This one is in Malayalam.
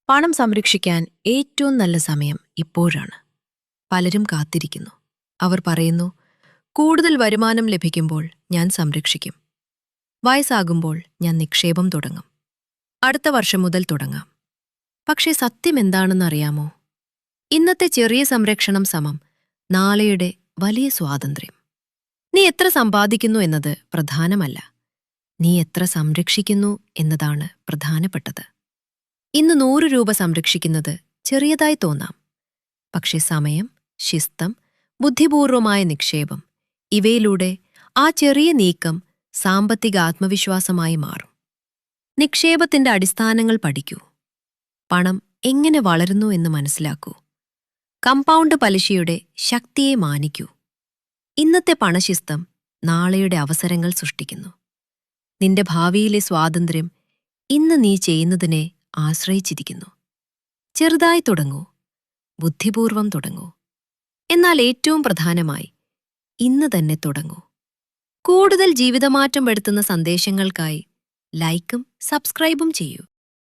പണം സംരക്ഷിക്കാൻ ഏറ്റവും നല്ല സമയം ഇപ്പോഴാണ്. പലരും കാത്തിരിക്കുന്നു. അവർ പറയുന്നു, കൂടുതൽ വരുമാനം ലഭിക്കുമ്പോൾ ഞാൻ സംരക്ഷിക്കും. വയസ്സാകുമ്പോൾ ഞാൻ നിക്ഷേപം തുടങ്ങും. അടുത്ത വർഷം മുതൽ തുടങ്ങാം. പക്ഷേ സത്യം എന്താണെന്നറിയാമോ? ഇന്നത്തെ ചെറിയ സംരക്ഷണം സമം നാളെയുടെ വലിയ സ്വാതന്ത്ര്യം. നീ എത്ര സമ്പാദിക്കുന്നു എന്നത് പ്രധാനമല്ല. നീ എത്ര സംരക്ഷിക്കുന്നു എന്നതാണ് പ്രധാനപ്പെട്ടത്. ഇന്ന് 100 രൂപ സംരക്ഷിക്കുന്നത് ചെറിയതായി തോന്നാം. പക്ഷേ സമയം, ശിസ്തം, ബുദ്ധിപൂർവമായ നിക്ഷേപം ഇവയിലൂടെ ആ ചെറിയ നീക്കം സാമ്പത്തിക ആത്മവിശ്വാസമായി മാറും. നിക്ഷേപത്തിന്റെ അടിസ്ഥാനങ്ങൾ പഠിക്കൂ. പണം എങ്ങനെ വളരുന്നു എന്ന് മനസ്സിലാക്കൂ. കമ്പൗണ്ട് പലിശയുടെ ശക്തിയെ മാനിക്കൂ. ഇന്നത്തെ പണശിസ്തം നാളെയുടെ അവസരങ്ങൾ സൃഷ്ടിക്കുന്നു. നിന്റെ ഭാവിയിലെ സ്വാതന്ത്ര്യം ഇന്ന് നീ ചെയ്യുന്നതിനെ ആശ്രയിച്ചിരിക്കുന്നു. ചെറുതായി തുടങ്ങൂ, ബുദ്ധിപൂർവം തുടങ്ങൂ. എന്നാൽ ഏറ്റവും പ്രധാനമായി ഇന്ന് തന്നെ തുടങ്ങൂ. കൂടുതൽ ജീവിതമാറ്റം വരുത്തുന്ന സന്ദേശങ്ങൾക്കായി ലൈക്കും സബ്സ്ക്രൈബും ചെയ്യൂ.